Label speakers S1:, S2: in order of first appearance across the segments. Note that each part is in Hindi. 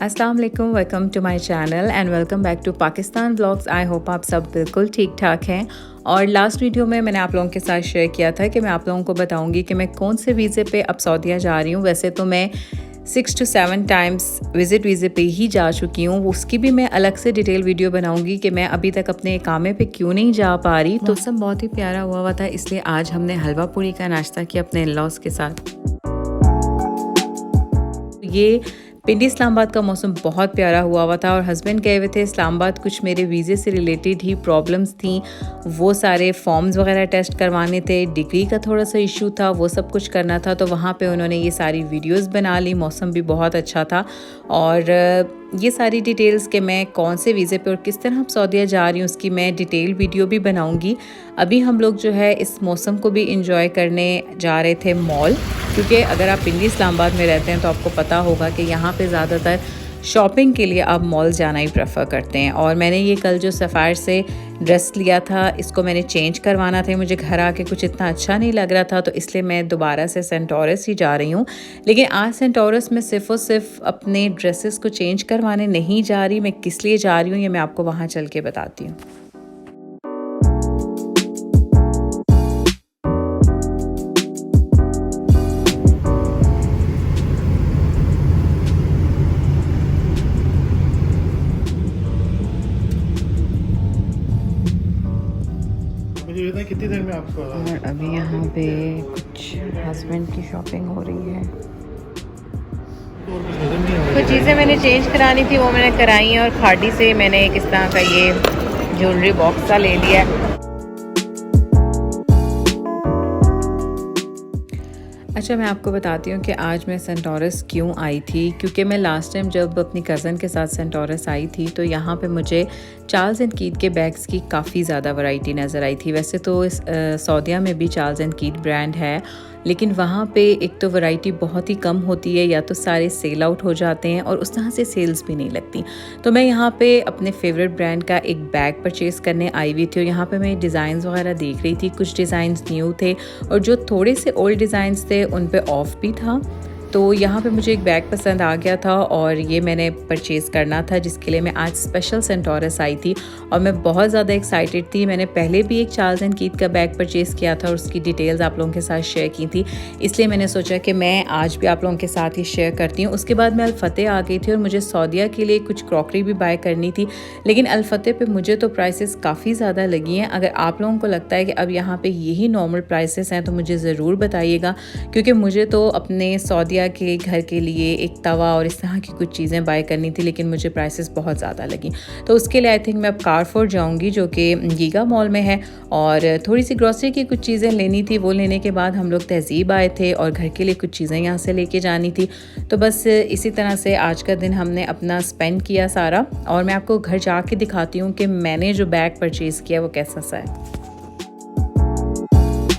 S1: अस्सलाम वालेकुम, welcome to my channel and welcome back to Pakistan vlogs. I hope आप सब बिल्कुल ठीक ठाक हैं। और लास्ट वीडियो में मैंने आप लोगों के साथ शेयर किया था कि मैं आप लोगों को बताऊंगी कि मैं कौन से वीज़े पे अब सऊदीया जा रही हूँ। वैसे तो मैं 6 to 7 टाइम्स विज़िट वीज़े पे ही जा चुकी हूँ। उसकी भी मैं अलग से डिटेल वीडियो बनाऊंगी कि मैं अभी तक अपने इकामे पे क्यों नहीं जा पा रही। तो मौसम बहुत ही प्यारा हुआ था, इसलिए आज हमने हलवा पूरी का नाश्ता किया अपने इन-लॉज़ के साथ। ये पिंडी इस्लामाबाद का मौसम बहुत प्यारा हुआ था और हस्बैंड गए हुए थे इस्लामाबाद। कुछ मेरे वीज़े से रिलेटेड ही प्रॉब्लम्स थी, वो सारे फॉर्म्स वगैरह टेस्ट करवाने थे, डिग्री का थोड़ा सा इशू था, वो सब कुछ करना था। तो वहाँ पे उन्होंने ये सारी वीडियोस बना ली। मौसम भी बहुत अच्छा था और ये सारी डिटेल्स कि मैं कौन से वीज़े पे और किस तरह सऊदीया जा रही हूँ उसकी मैं डिटेल वीडियो भी बनाऊँगी। अभी हम लोग जो है इस मौसम को भी इंजॉय करने जा रहे थे मॉल, क्योंकि अगर आप पिंडी इस्लामाबाद में रहते हैं तो आपको पता होगा कि यहाँ पे ज़्यादातर शॉपिंग के लिए आप मॉल जाना ही प्रेफर करते हैं। और मैंने ये कल जो सफ़ायर से ड्रेस लिया था, इसको मैंने चेंज करवाना था। मुझे घर आके कुछ इतना अच्छा नहीं लग रहा था, तो इसलिए मैं दोबारा से सेंटोरस ही जा रही हूँ। लेकिन आज सेंटोरस में सिर्फ़ और सिर्फ अपने ड्रेसेस को चेंज करवाने नहीं जा रही। मैं किस लिए जा रही हूँ ये मैं आपको वहाँ चल के बताती हूँ।
S2: कितनी देर में आपको
S1: और अभी यहाँ पे कुछ हस्बैंड की शॉपिंग हो रही है। कुछ चीज़ें मैंने चेंज करानी थी वो मैंने कराई हैं और खाड़ी से मैंने एक इस तरह का ये ज्वेलरी बॉक्स सा ले लिया है। अच्छा, मैं आपको बताती हूँ कि आज मैं सेंटोरस क्यों आई थी। क्योंकि मैं लास्ट टाइम जब अपनी कज़न के साथ सेंटोरस आई थी तो यहाँ पे मुझे चार्ल्स एंड कीथ के बैग्स की काफ़ी ज़्यादा वैरायटी नज़र आई थी। वैसे तो इस सऊदीया में भी चार्ल्स एंड कीथ ब्रांड है, लेकिन वहाँ पे एक तो वैरायटी बहुत ही कम होती है, या तो सारे सेल आउट हो जाते हैं और उस तरह से सेल्स भी नहीं लगती। तो मैं यहाँ पे अपने फेवरेट ब्रांड का एक बैग परचेज़ करने आई हुई थी और यहाँ पे मैं डिज़ाइंस वगैरह देख रही थी। कुछ डिज़ाइंस न्यू थे और जो थोड़े से ओल्ड डिज़ाइंस थे उन पे ऑफ भी था। तो यहाँ पे मुझे एक बैग पसंद आ गया था और ये मैंने परचेज़ करना था, जिसके लिए मैं आज स्पेशल सेंटोरस आई थी और मैं बहुत ज़्यादा एक्साइटेड थी। मैंने पहले भी एक चार्ल्स एंड कीथ का बैग परचेज़ किया था और उसकी डिटेल्स आप लोगों के साथ शेयर की थी, इसलिए मैंने सोचा कि मैं आज भी आप लोगों के साथ ही शेयर करती हूँ। उसके बाद मैं अल-फतेह आ गई थी और मुझे सऊदीया के लिए कुछ क्रॉकरी भी बाय करनी थी, लेकिन अल-फतेह पे मुझे तो प्राइसेस काफ़ी ज़्यादा लगी हैं। अगर आप लोगों को लगता है कि अब यहाँ पे यही नॉर्मल प्राइसेस हैं तो मुझे ज़रूर बताइएगा, क्योंकि मुझे तो अपने सऊदीया के घर के लिए एक तवा और इस तरह की कुछ चीज़ें बाय करनी थी, लेकिन मुझे प्राइसेस बहुत ज़्यादा लगी। तो उसके लिए आई थिंक मैं अब कारफोर जाऊंगी, जो कि गीगा मॉल में है, और थोड़ी सी ग्रॉसरी की कुछ चीज़ें लेनी थी। वो लेने के बाद हम लोग तहज़ीब आए थे और घर के लिए कुछ चीज़ें यहाँ से लेके जानी थी। तो बस इसी तरह से आज का दिन हमने अपना स्पेंड किया सारा, और मैं आपको घर जाके दिखाती हूँ कि मैंने जो बैग परचेज़ किया वो कैसा सा है।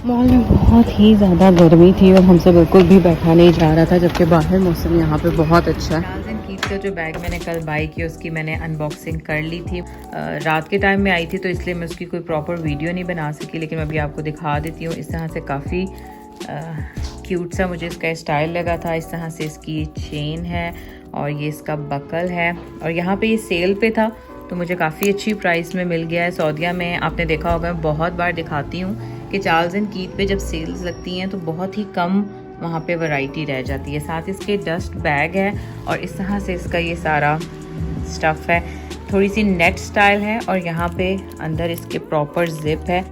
S1: मॉल में बहुत ही ज़्यादा गर्मी थी और हमसे बिल्कुल भी बैठा नहीं जा रहा था, जबकि बाहर मौसम यहाँ पे बहुत अच्छा है। चार्ल्स एंड कीथ का जो बैग मैंने कल बाई किया उसकी मैंने अनबॉक्सिंग कर ली थी। रात के टाइम में आई थी तो इसलिए मैं उसकी कोई प्रॉपर वीडियो नहीं बना सकी, लेकिन मैं अभी आपको दिखा देती हूँ। इस तरह से काफ़ी क्यूट सा मुझे इसका स्टाइल लगा था। इस तरह से इसकी चेन है और ये इसका बकल है, और यहाँ पे ये सेल पे था तो मुझे काफ़ी अच्छी प्राइस में मिल गया है। सऊदीया में आपने देखा होगा, मैं बहुत बार दिखाती हूँ कि चार्ल्स एंड कीथ पे जब सेल्स लगती हैं तो बहुत ही कम वहाँ पे वैरायटी रह जाती है। साथ इसके डस्ट बैग है और इस तरह से इसका ये सारा स्टफ़ है, थोड़ी सी नेट स्टाइल है और यहाँ पे अंदर इसके प्रॉपर जिप है।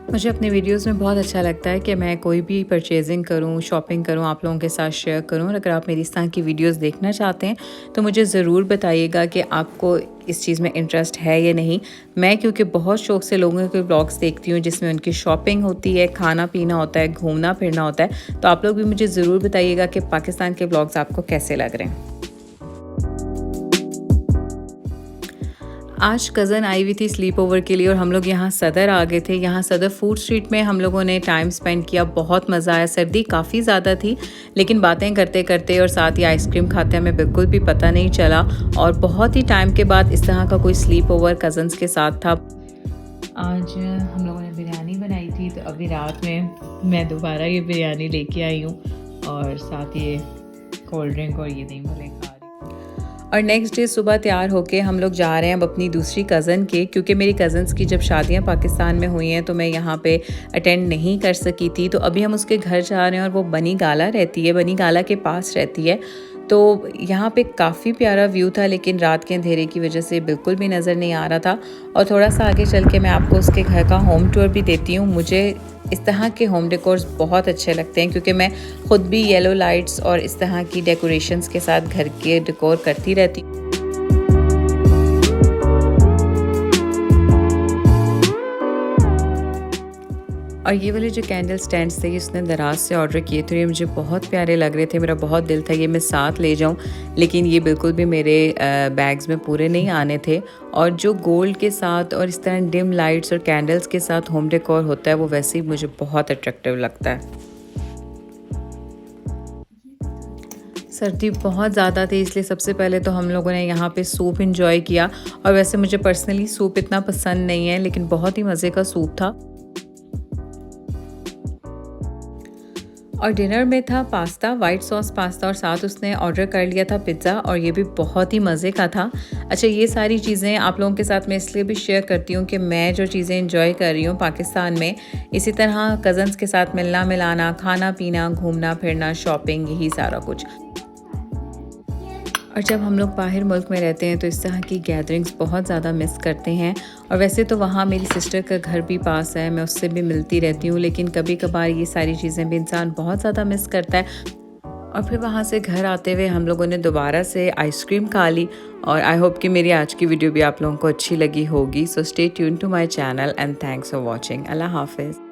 S1: मुझे अपने वीडियोस में बहुत अच्छा लगता है कि मैं कोई भी परचेजिंग करूं, शॉपिंग करूं, आप लोगों के साथ शेयर करूं। और अगर आप मेरी इस तरह की वीडियोस देखना चाहते हैं तो मुझे ज़रूर बताइएगा कि आपको इस चीज़ में इंटरेस्ट है या नहीं। मैं क्योंकि बहुत शौक़ से लोगों के ब्लॉग्स देखती हूँ जिसमें उनकी शॉपिंग होती है, खाना पीना होता है, घूमना फिरना होता है। तो आप लोग भी मुझे ज़रूर बताइएगा कि पाकिस्तान के ब्लॉग्स आपको कैसे लग रहे हैं। आज कज़न आई हुई थी स्लीप ओवर के लिए और हम लोग यहाँ सदर आ गए थे। यहाँ सदर फूड स्ट्रीट में हम लोगों ने टाइम स्पेंड किया, बहुत मज़ा आया। सर्दी काफ़ी ज़्यादा थी, लेकिन बातें करते करते और साथ ही आइसक्रीम खाते हमें बिल्कुल भी पता नहीं चला, और बहुत ही टाइम के बाद इस तरह का कोई स्लीप ओवर कज़न्स के साथ था। आज हम लोगों ने बिरयानी बनाई थी, तो अभी रात में मैं दोबारा ये बिरयानी लेके आई हूँ और साथ ये कोल्ड ड्रिंक और ये दही भल्ले खा रही हूँ। और नेक्स्ट डे सुबह तैयार होके हम लोग जा रहे हैं अब अपनी दूसरी कज़न के, क्योंकि मेरी कज़न्स की जब शादियां पाकिस्तान में हुई हैं तो मैं यहाँ पे अटेंड नहीं कर सकी थी। तो अभी हम उसके घर जा रहे हैं और वो बनी गाला रहती है, बनी गाला के पास रहती है। तो यहाँ पे काफ़ी प्यारा व्यू था, लेकिन रात के अंधेरे की वजह से बिल्कुल भी नज़र नहीं आ रहा था। और थोड़ा सा आगे चल के मैं आपको उसके घर का होम टूर भी देती हूँ। मुझे इस तरह के होम डेकोर्स बहुत अच्छे लगते हैं, क्योंकि मैं ख़ुद भी येलो लाइट्स और इस तरह की डेकोरेशंस के साथ घर के डेकोर करती रहती हूँ। और ये वाले जो कैंडल स्टैंड्स थे उसने दराज से ऑर्डर किए थे, ये मुझे बहुत प्यारे लग रहे थे। मेरा बहुत दिल था ये मैं साथ ले जाऊं, लेकिन ये बिल्कुल भी मेरे बैग्स में पूरे नहीं आने थे। और जो गोल्ड के साथ और इस तरह डिम लाइट्स और कैंडल्स के साथ होम डेकोर होता है वो वैसे ही मुझे बहुत अट्रैक्टिव लगता है। सर्दी बहुत ज़्यादा थी, इसलिए सबसे पहले तो हम लोगों ने यहाँ पे सूप इंजॉय किया। और वैसे मुझे पर्सनली सूप इतना पसंद नहीं है, लेकिन बहुत ही मज़े का सूप था। और डिनर में था पास्ता, वाइट सॉस पास्ता, और साथ उसने ऑर्डर कर लिया था पिज़्ज़ा, और ये भी बहुत ही मज़े का था। अच्छा, ये सारी चीज़ें आप लोगों के साथ मैं इसलिए भी शेयर करती हूँ कि मैं जो चीज़ें इंजॉय कर रही हूँ पाकिस्तान में, इसी तरह कज़न्स के साथ मिलना मिलाना, खाना पीना, घूमना फिरना, शॉपिंग, यही सारा कुछ। और जब हम लोग बाहर मुल्क में रहते हैं तो इस तरह की गैदरिंग्स बहुत ज़्यादा मिस करते हैं। और वैसे तो वहाँ मेरी सिस्टर का घर भी पास है, मैं उससे भी मिलती रहती हूँ, लेकिन कभी कभार ये सारी चीज़ें भी इंसान बहुत ज़्यादा मिस करता है। और फिर वहाँ से घर आते हुए हम लोगों ने दोबारा से आइसक्रीम खा ली। और आई होप कि मेरी आज की वीडियो भी आप लोगों को अच्छी लगी होगी। So stay tune to my channel and thanks for watching. अल्लाह हाफिज़।